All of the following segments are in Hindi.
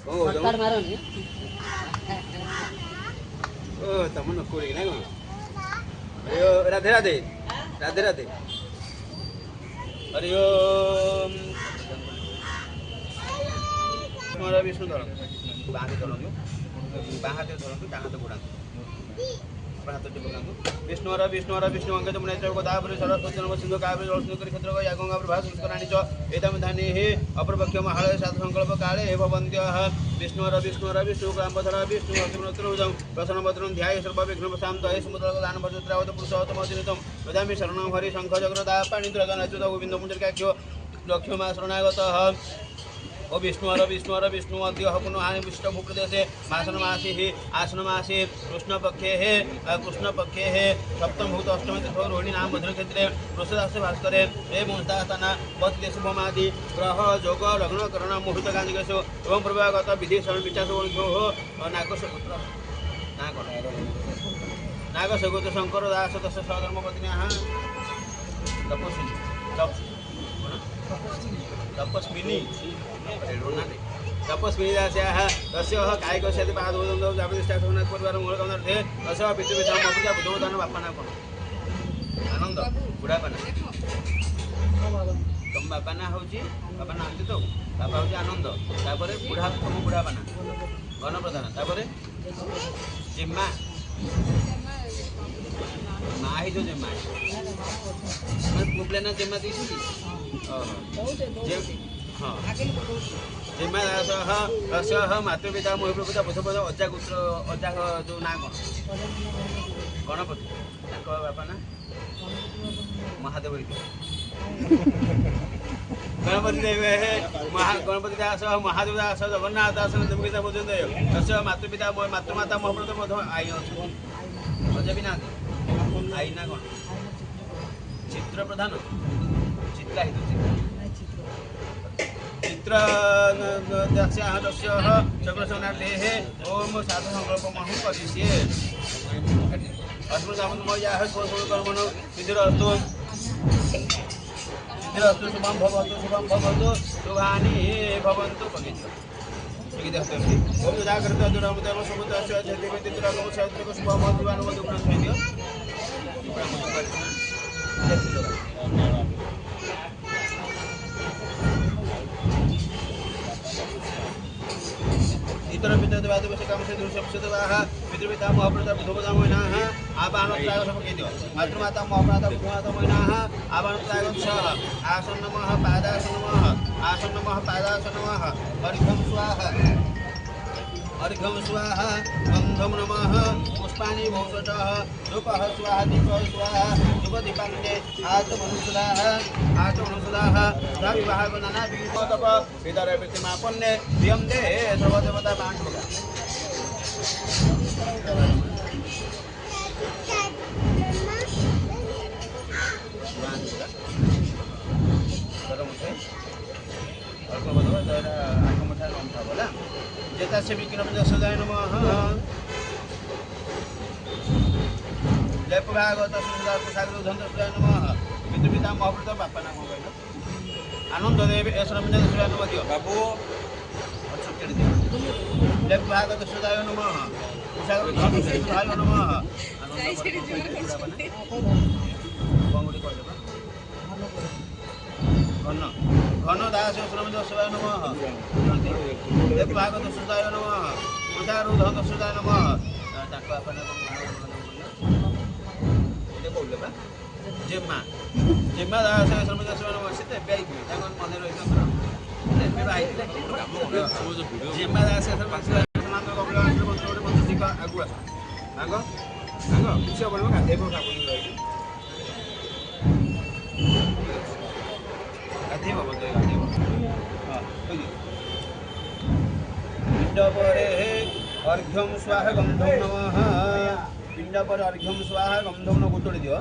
शॉर्टकट मारो नहीं ओ तमन कोड़ी ना कोन अरे राधे राधे राधे राधे हरि ओम स्मर विष्णु धरन बाहाते धरन बाहाते धरन डाहाते गोड़ा हाथ टिप विष्णुर विष्णुर विष्णु अंक जमुना चौ गोदावरी सरस्वती नम सिंधु काव्य जलस्नुकर क्षेत्र या गंगा प्रभा संस्कराणी च एतम धानी हे अपरपक्ष महालय साधु संकल्प काले हे भवन्त्य विष्णुर विष्णुर विष्णु कामधर विष्णु अग्निहोत्रम प्रसन्न भद्रं ध्याय सर्व विघ्न शांत हे समुद्र दान भद्रावत पुरुषोत्तम दिनतम वदामि शरणं हरि शंख चक्रदा पाणिन्द्र गणाच्युत गोविंद पुंडरीकाक्ष लक्ष्मी शरणागतः ओ विष्णुर विष्णुर विष्णु अद्य पुनः विष्ट भूप्रदेशे मासन मासी ही आसन मासी कृष्ण पक्षे हे सप्तम भूत अष्टम तीर्थ रोहिणी नाम मधुर क्षेत्रे वृषदास भास्करे हे मुंस्तास्थाना पति शुभमादि ग्रह जोग लग्न करण मुहूर्त गांधिकेशु एवं प्रभागत विधि शरण विचार नागपुत्र नागसगोत शंकर दास दश सधर्मपत्नी तपस्विनी तपस्विनी दास्याः तस्याः कायिकस्याति पादोदं जापतिष्ठासनात् परिवार मूलकामनार्थे तस्याः पितृपिता मपूजा बुद्धोदान बापा ना कोन आनंद बुढ़ा पाना तुम बापा ना होची बापा ना आंती तो बापा होची आनंद तापरे बुढ़ा तुम बुढ़ा पाना गण प्रधान तापरे जिम्मा माँ ही जो जिम्मा मुबले ना जिम्मा दीसी हाँ जिम्मा दास मातृपिता मोहिप्रपिता बुधपद अजा गुत्र अजा जो ना कौन गणपति बापा ना महादेव गणपति देव गणपति दास महादेव दास जगन्नाथ दास देवगीता बोझन दस मातृपिता मातृमाता मोहप्रत आई अजा भी ना आई ना कौन चित्र प्रधान चित्रा चित्र दस्याः दस्याः चक्रसनार्थेः ओम साधु संकल्प महु करिष्ये अस्मदामयाः स्वकर्मणो सिद्धिरस्तु शुभं भवतु शुभानि भवन्तु पवित्र ओम जागृत दुरामदेव सुमतस्य जतिवेति दुरागम शास्त्रको शुभमदिवानुमदुग्रन्थेय इतर पिता देवादि वश काम से दूर सबसे दवाहा पितृपिता मोहप्रता बुधोपदा मोइनाः आवाहन प्राग समकेद्य मातृमाता मोहप्रता बुधमाता मोइनाः आवाहन प्राग सह आसन नमः पादासन नमः अर्घ्यं स्वाहा गन्धं नमः पुष्पाणि भौषटः धूपः स्वाहा दीपः स्वाहा धूपदीपान्ते आत्मनुसुदाः विवाह नाना वितप विदरे प्रतिमापन्ने प्रियं दे सर्वदेवता पाण्डुका जेतास्य विक्रमजसदाय नमः जयपुरागत सुंदर नमः पितृपिता मोहप्रत बापा नाम आनंद देव ऐश्वर्य नमः दियो बाबू जयपुरागत सुदाय नमः उषागत नमः घन दास श्रमदस्वाय नमः भागवत सुदाय नमः उदारूढ़ सुदाय नमः जिम्मा जिम्मा दास श्रमदस्वाय नमः से मन रही जिम्मा दास आगुआ आग आग किसी बोलो गाधेब गाधेब पिंड परे अर्घ्यम स्वाहा गंधम नमः पिंड पर अर्घ्यम स्वाहा गंधम न गोटोड़ी दियो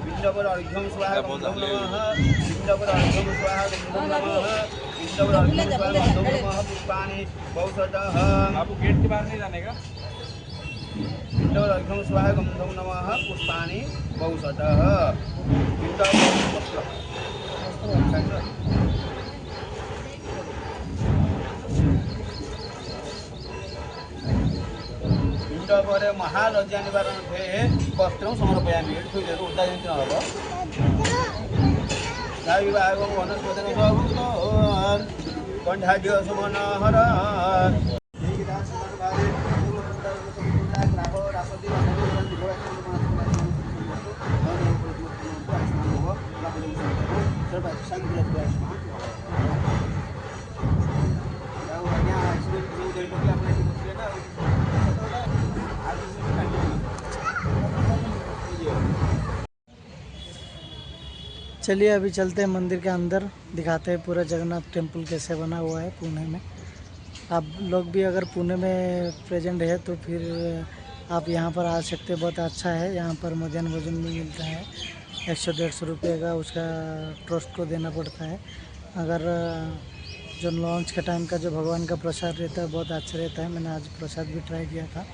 पिंड पर अर्घ्यम स्वाहा गंधम नमः पिंड पर अर्घ्यम स्वाहा गंधम नमः पिंड पर अर्घ्यम स्वाहा गंधम नमः पुष्पाणि बहुशतः आपको गेट के बाहर नहीं जाने का पिंड पर अर्घ्यम स्वाहा गंधम नमः पुष्पाणि बहुशतः पिंड पर महालज्जा निवारण वस्त्र समर्पयामि उदा जमी हम विवाह वनस्पति कंठाढ़ सुमनहर चलिए अभी चलते हैं मंदिर के अंदर, दिखाते हैं पूरा जगन्नाथ टेम्पल कैसे बना हुआ है पुणे में। आप लोग भी अगर पुणे में प्रेजेंट है तो फिर आप यहाँ पर आ सकते हैं, बहुत अच्छा है। यहाँ पर मध्याह्न भोजन भी मिलता है, 100-150 रुपये का उसका ट्रस्ट को देना पड़ता है। अगर जो लॉन्च के टाइम का जो भगवान का प्रसाद रहता है बहुत अच्छा रहता है, मैंने आज प्रसाद भी ट्राई किया था।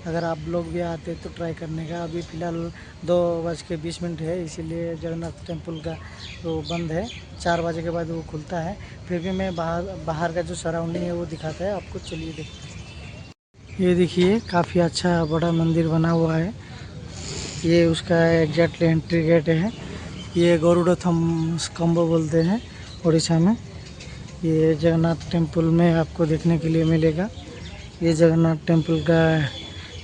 अगर आप लोग भी आते तो ट्राई करने का। अभी फ़िलहाल 2:20 है, इसीलिए जगन्नाथ टेम्पल का वो बंद है। 4 बजे के बाद वो खुलता है। फिर भी मैं बाहर का जो सराउंडिंग है वो दिखाता है आपको, चलिए देखते हैं। ये देखिए काफ़ी अच्छा बड़ा मंदिर बना हुआ है। ये उसका एग्जैक्टली एंट्री गेट है। ये गरुड़ोत्थम स्तंभ बोलते हैं उड़ीसा में। ये जगन्नाथ टेम्पल में आपको देखने के लिए मिलेगा। ये जगन्नाथ टेम्पल का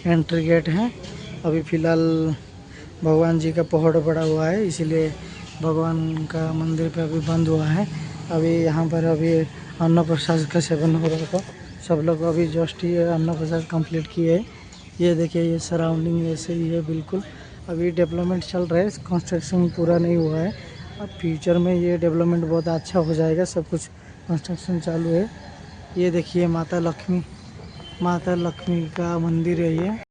एंट्री गेट है। अभी फ़िलहाल भगवान जी का पहाड़ पड़ा हुआ है, इसीलिए भगवान का मंदिर पे अभी बंद हुआ है। अभी यहाँ पर अभी अन्न प्रसाद का सेवन हो रहा था। सब लोग अभी जस्ट ये अन्न प्रसाद कंप्लीट किए। ये देखिए ये सराउंडिंग ऐसे ही है बिल्कुल। अभी डेवलपमेंट चल रहा है, कंस्ट्रक्शन पूरा नहीं हुआ है। अब फ्यूचर में ये डेवलपमेंट बहुत अच्छा हो जाएगा। सब कुछ कंस्ट्रक्शन चालू है। ये देखिए माता लक्ष्मी का मंदिर है ये।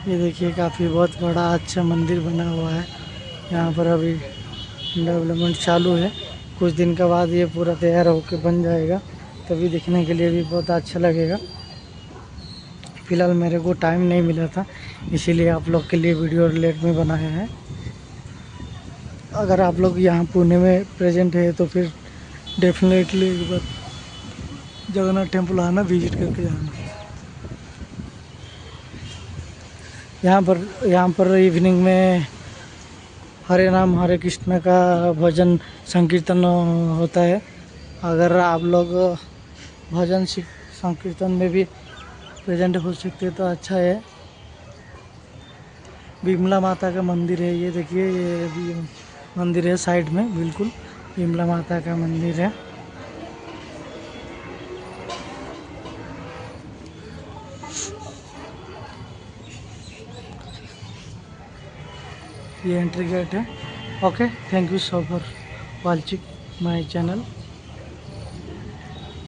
ये देखिए काफ़ी बहुत बड़ा अच्छा मंदिर बना हुआ है। यहाँ पर अभी डेवलपमेंट चालू है। कुछ दिन के बाद ये पूरा तैयार होकर बन जाएगा, तभी देखने के लिए भी बहुत अच्छा लगेगा। फ़िलहाल मेरे को टाइम नहीं मिला था, इसीलिए आप लोग के लिए वीडियो लेट में बनाया है। अगर आप लोग यहाँ पुणे में प्रेजेंट है तो फिर डेफिनेटली एक बार जगन्नाथ टेम्पल आना, विजिट करके जाना। यहाँ पर इवनिंग में हरे नाम हरे कृष्ण का भजन संकीर्तन होता है। अगर आप लोग भजन संकीर्तन में भी प्रेजेंट हो सकते तो अच्छा है। विमला माता का मंदिर है, ये देखिए ये भी मंदिर है साइड में, बिल्कुल विमला माता का मंदिर है। ये एंट्री गेट है। Okay, thank you so for watching my channel.